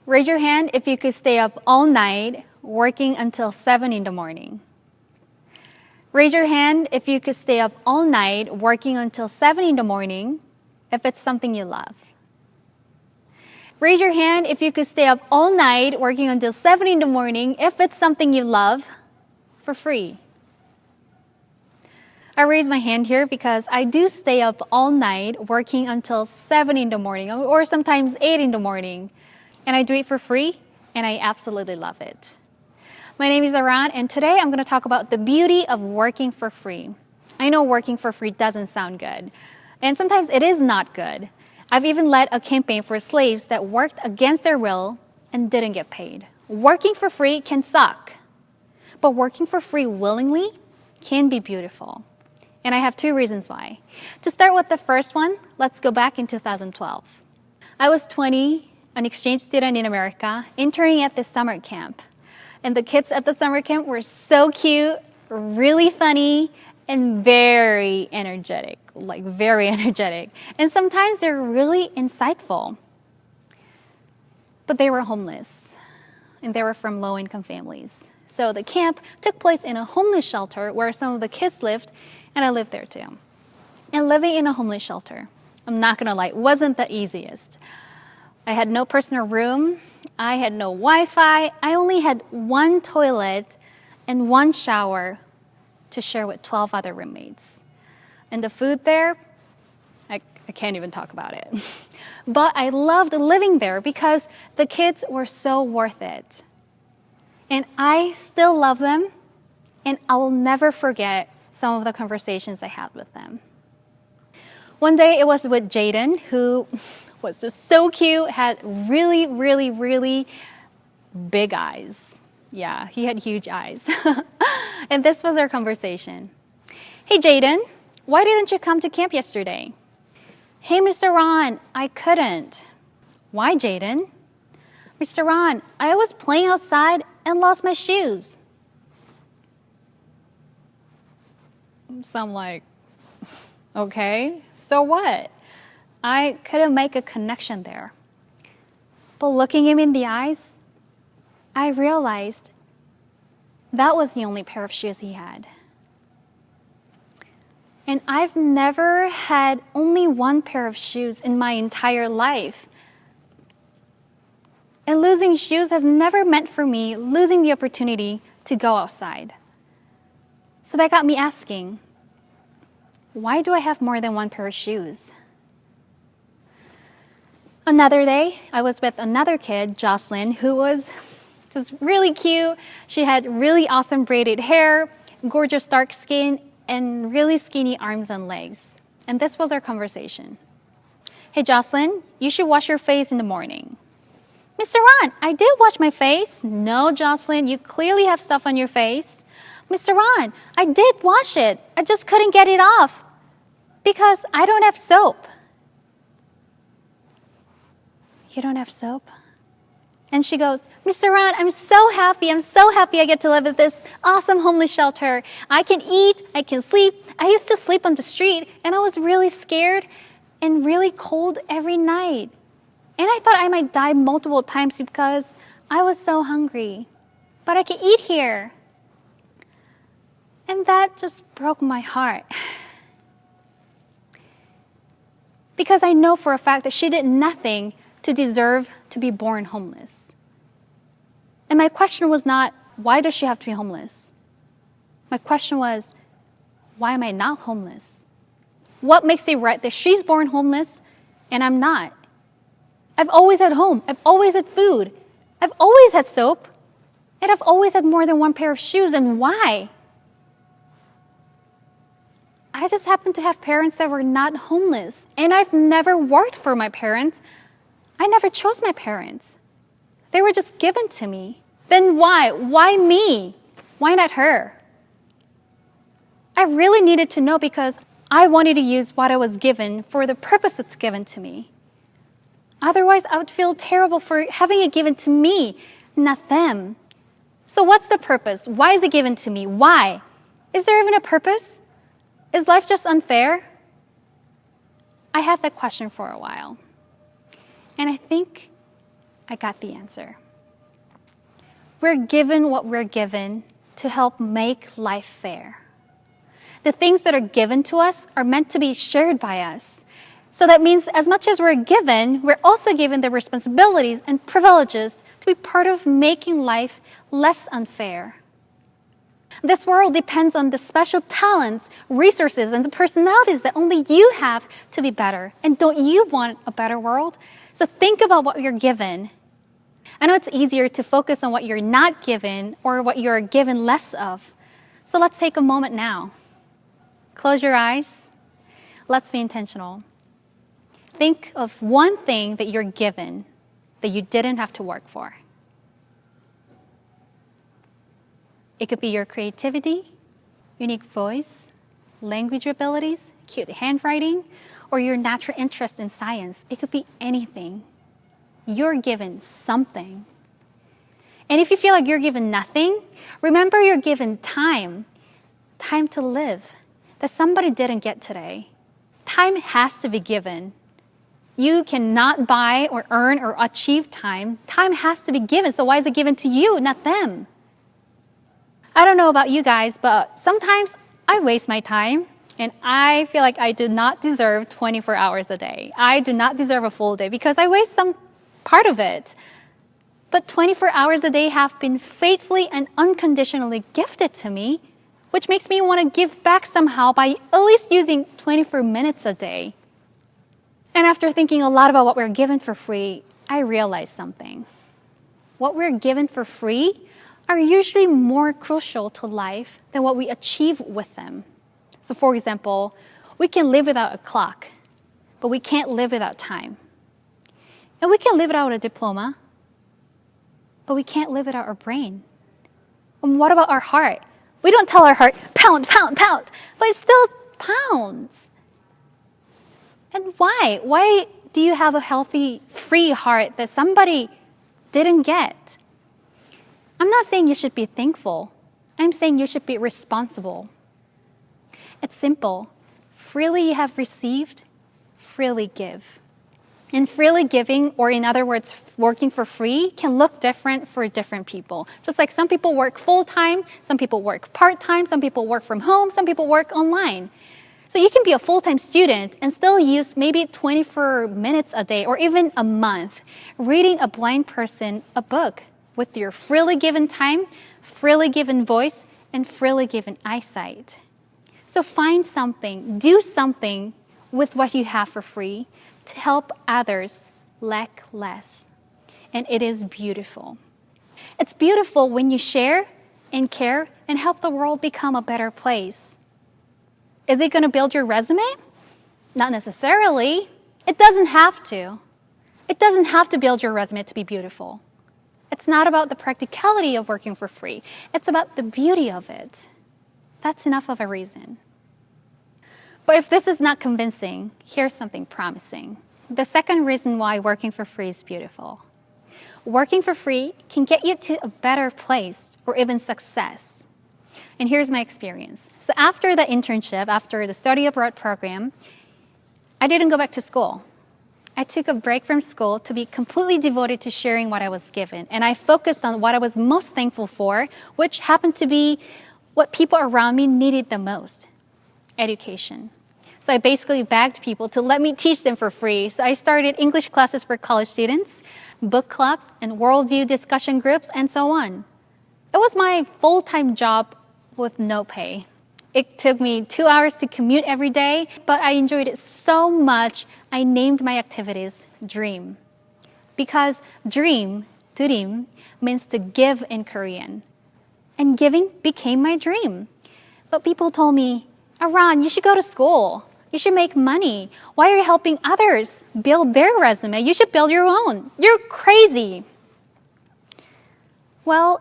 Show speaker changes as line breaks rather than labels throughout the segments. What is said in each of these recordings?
Raise your hand if you could stay up all night working until 7 in the morning. Raise your hand if you could stay up all night working until 7 in the morning if it's something you love. Raise your hand if you could stay up all night working until 7 in the morning if it's something you love for free. I raise my hand here because I do stay up all night working until 7 in the morning or sometimes 8 in the morning. And I do it for free and I absolutely love it. My name is Aran and today I'm going to talk about the beauty of working for free. I know working for free doesn't sound good. And sometimes it is not good. I've even led a campaign for slaves that worked against their will and didn't get paid. Working for free can suck. But working for free willingly can be beautiful. And I have 2 reasons why. To start with the first one, let's go back in 2012. I was 20, an exchange student in America, interning at this summer camp. And the kids at the summer camp were so cute, really funny, and very energetic, very energetic. And sometimes they're really insightful. But they were homeless, and they were from low-income families. So the camp took place in a homeless shelter where some of the kids lived, and I lived there too. And living in a homeless shelter, I'm not gonna lie, wasn't the easiest. I had no personal room, I had no Wi-Fi, I only had 1 toilet and 1 shower to share with 12 other roommates. And the food there, I can't even talk about it. But I loved living there because the kids were so worth it. And I still love them, and I will never forget some of the conversations I had with them. One day it was with Jaden, who was just so cute, had really, really, really big eyes. Yeah, he had huge eyes. And this was our conversation. Hey, Jaden, why didn't you come to camp yesterday? Hey, Mr. Ron, I couldn't. Why, Jaden? Mr. Ron, I was playing outside and lost my shoes. So I'm like, okay, so what? I couldn't make a connection there. But looking him in the eyes, I realized that was the only pair of shoes he had. And I've never had only 1 pair of shoes in my entire life. And losing shoes has never meant for me losing the opportunity to go outside. So that got me asking, why do I have more than 1 pair of shoes? Another day, I was with another kid, Jocelyn, who was just really cute. She had really awesome braided hair, gorgeous dark skin, and really skinny arms and legs. And this was our conversation. Hey, Jocelyn, you should wash your face in the morning. Mr. Ron, I did wash my face. No, Jocelyn, you clearly have stuff on your face. Mr. Ron, I did wash it. I just couldn't get it off because I don't have soap. You don't have soap? And she goes, Mr. Ron, I'm so happy I get to live at this awesome homeless shelter. I can eat, I can sleep. I used to sleep on the street and I was really scared and really cold every night. And I thought I might die multiple times because I was so hungry. But I can eat here. And that just broke my heart. Because I know for a fact that she did nothing to deserve to be born homeless. And my question was not, why does she have to be homeless? My question was, why am I not homeless? What makes it right that she's born homeless and I'm not? I've always had home. I've always had food. I've always had soap. And I've always had more than 1 pair of shoes. And why? I just happen to have parents that were not homeless. And I've never worked for my parents. I never chose my parents. They were just given to me. Then why? Why me? Why not her? I really needed to know because I wanted to use what I was given for the purpose it's given to me. Otherwise, I would feel terrible for having it given to me, not them. So what's the purpose? Why is it given to me? Why? Is there even a purpose? Is life just unfair? I had that question for a while. And I think I got the answer. We're given what we're given to help make life fair. The things that are given to us are meant to be shared by us. So that means as much as we're given, we're also given the responsibilities and privileges to be part of making life less unfair. This world depends on the special talents, resources, and the personalities that only you have to be better. And don't you want a better world? So think about what you're given. I know it's easier to focus on what you're not given or what you're given less of. So let's take a moment now. Close your eyes. Let's be intentional. Think of one thing that you're given that you didn't have to work for. It could be your creativity, unique voice, language abilities, cute handwriting, or your natural interest in science. It could be anything. You're given something. And if you feel like you're given nothing, remember you're given time to live, that somebody didn't get today. Time has to be given. You cannot buy or earn or achieve time. Time has to be given. So why is it given to you, not them? I don't know about you guys, but sometimes I waste my time and I feel like I do not deserve 24 hours a day. I do not deserve a full day because I waste some part of it. But 24 hours a day have been faithfully and unconditionally gifted to me, which makes me want to give back somehow by at least using 24 minutes a day. And after thinking a lot about what we're given for free, I realized something. What we're given for free are usually more crucial to life than what we achieve with them. So for example, we can live without a clock, but we can't live without time. And we can live without a diploma, but we can't live without our brain. And what about our heart? We don't tell our heart, pound, pound, pound, but it still pounds. And why? Why do you have a healthy, free heart that somebody didn't get? I'm not saying you should be thankful. I'm saying you should be responsible. It's simple. Freely you have received, freely give. And freely giving, or in other words, working for free, can look different for different people. Just like some people work full-time, some people work part-time, some people work from home, some people work online. So you can be a full-time student and still use maybe 24 minutes a day or even a month reading a blind person a book with your freely given time, freely given voice, and freely given eyesight. So find something, do something with what you have for free to help others lack less. And it is beautiful. It's beautiful when you share and care and help the world become a better place. Is it going to build your resume? Not necessarily. It doesn't have to. It doesn't have to build your resume to be beautiful. It's not about the practicality of working for free. It's about the beauty of it. That's enough of a reason. But if this is not convincing, here's something promising. The second reason why working for free is beautiful. Working for free can get you to a better place or even success. And here's my experience. So after the internship, after the study abroad program, I didn't go back to school. I took a break from school to be completely devoted to sharing what I was given. And I focused on what I was most thankful for, which happened to be what people around me needed the most: education. So I basically begged people to let me teach them for free. So I started English classes for college students, book clubs, and worldview discussion groups, and so on. It was my full-time job with no pay. It took me 2 hours to commute every day, but I enjoyed it so much, I named my activities Dream. Because dream, 드림, means to give in Korean. And giving became my dream. But people told me, Aran, you should go to school. You should make money. Why are you helping others build their resume? You should build your own. You're crazy. Well,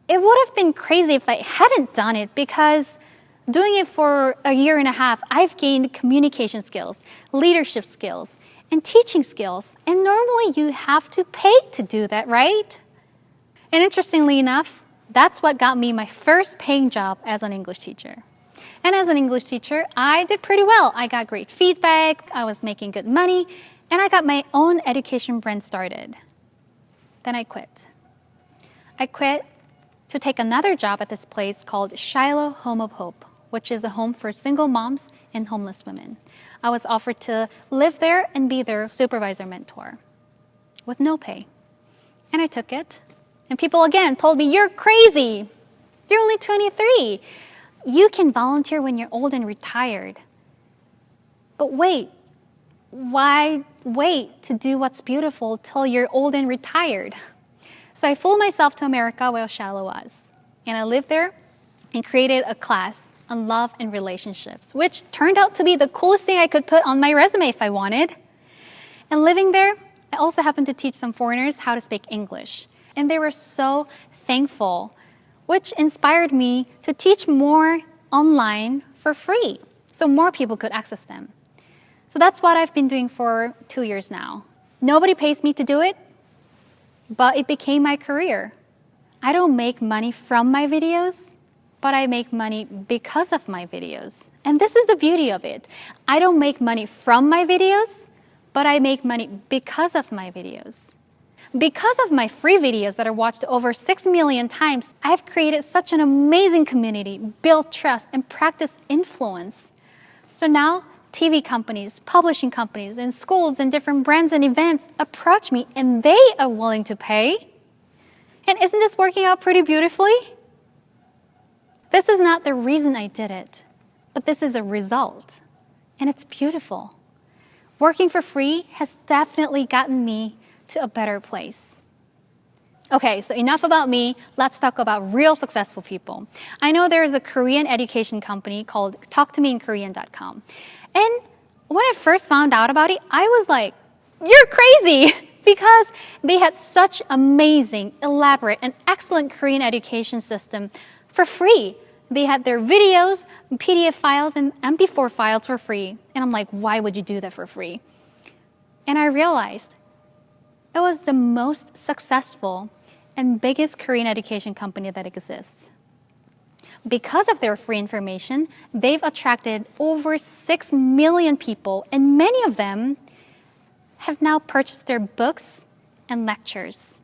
it would have been crazy if I hadn't done it, because doing it for a year and a half, I've gained communication skills, leadership skills, and teaching skills. And normally you have to pay to do that, right? And interestingly enough, that's what got me my first paying job as an English teacher. And as an English teacher, I did pretty well. I got great feedback, I was making good money, and I got my own education brand started. Then I quit. I quit to take another job at this place called Shiloh Home of Hope, which is a home for single moms and homeless women. I was offered to live there and be their supervisor mentor with no pay. And I took it. And people again told me, "You're crazy. You're only 23. You can volunteer when you're old and retired." But wait, why wait to do what's beautiful till you're old and retired? So I flew myself to America where Shiloh was. And I lived there and created a class on love and relationships, which turned out to be the coolest thing I could put on my resume if I wanted. And living there, I also happened to teach some foreigners how to speak English. And they were so thankful, which inspired me to teach more online for free so more people could access them. So that's what I've been doing for 2 years now. Nobody pays me to do it, but it became my career. I don't make money from my videos, but I make money because of my videos. And this is the beauty of it. I don't make money from my videos, but I make money because of my videos. Because of my free videos that are watched over 6 million times, I've created such an amazing community, built trust, and practiced influence. So now, TV companies, publishing companies, and schools and different brands and events approach me, and they are willing to pay. And isn't this working out pretty beautifully? This is not the reason I did it, but this is a result, and it's beautiful. Working for free has definitely gotten me to a better place. Okay, so enough about me. Let's talk about real successful people. I know there is a Korean education company called talktomeinkorean.com. And when I first found out about it, I was like, "You're crazy!" because they had such amazing, elaborate, and excellent Korean education system for free. They had their videos, PDF files, and MP4 files for free. And I'm like, why would you do that for free? And I realized it was the most successful and biggest Korean education company that exists. Because of their free information, they've attracted over 6 million people, and many of them have now purchased their books and lectures.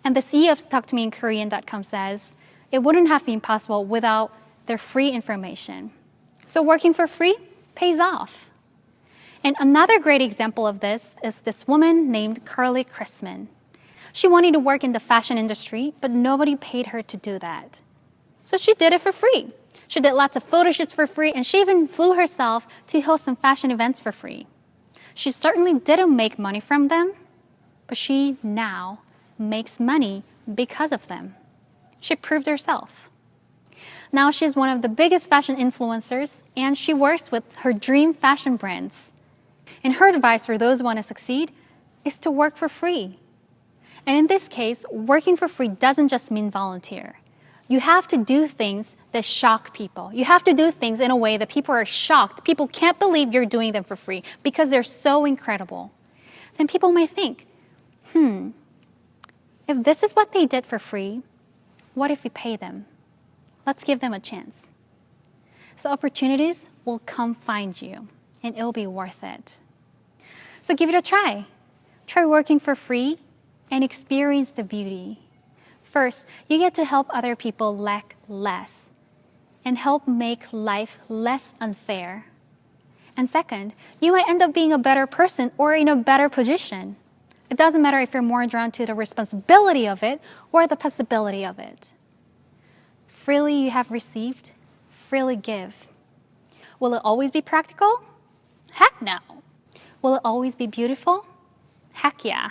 And the CEO of talktomeinkorean.com says, it wouldn't have been possible without their free information. So working for free pays off. And another great example of this is this woman named Carly Chrisman. She wanted to work in the fashion industry, but nobody paid her to do that. So she did it for free. She did lots of photo shoots for free, and she even flew herself to host some fashion events for free. She certainly didn't make money from them, but she now makes money because of them. She proved herself. Now she's one of the biggest fashion influencers, and she works with her dream fashion brands. And her advice for those who want to succeed is to work for free. And in this case, working for free doesn't just mean volunteer. You have to do things that shock people. You have to do things in a way that people are shocked. People can't believe you're doing them for free because they're so incredible. Then people might think, if this is what they did for free, what if we pay them? Let's give them a chance. So opportunities will come find you, and it'll be worth it. So give it a try. Try working for free and experience the beauty. First, you get to help other people lack less and help make life less unfair. And second, you might end up being a better person or in a better position. It doesn't matter if you're more drawn to the responsibility of it or the possibility of it. Freely you have received, freely give. Will it always be practical? Heck no. Will it always be beautiful? Heck yeah.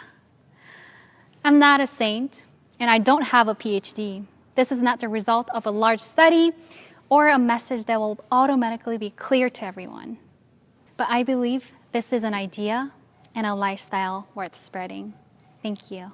I'm not a saint, and I don't have a PhD. This is not the result of a large study or a message that will automatically be clear to everyone. But I believe this is an idea and a lifestyle worth spreading. Thank you.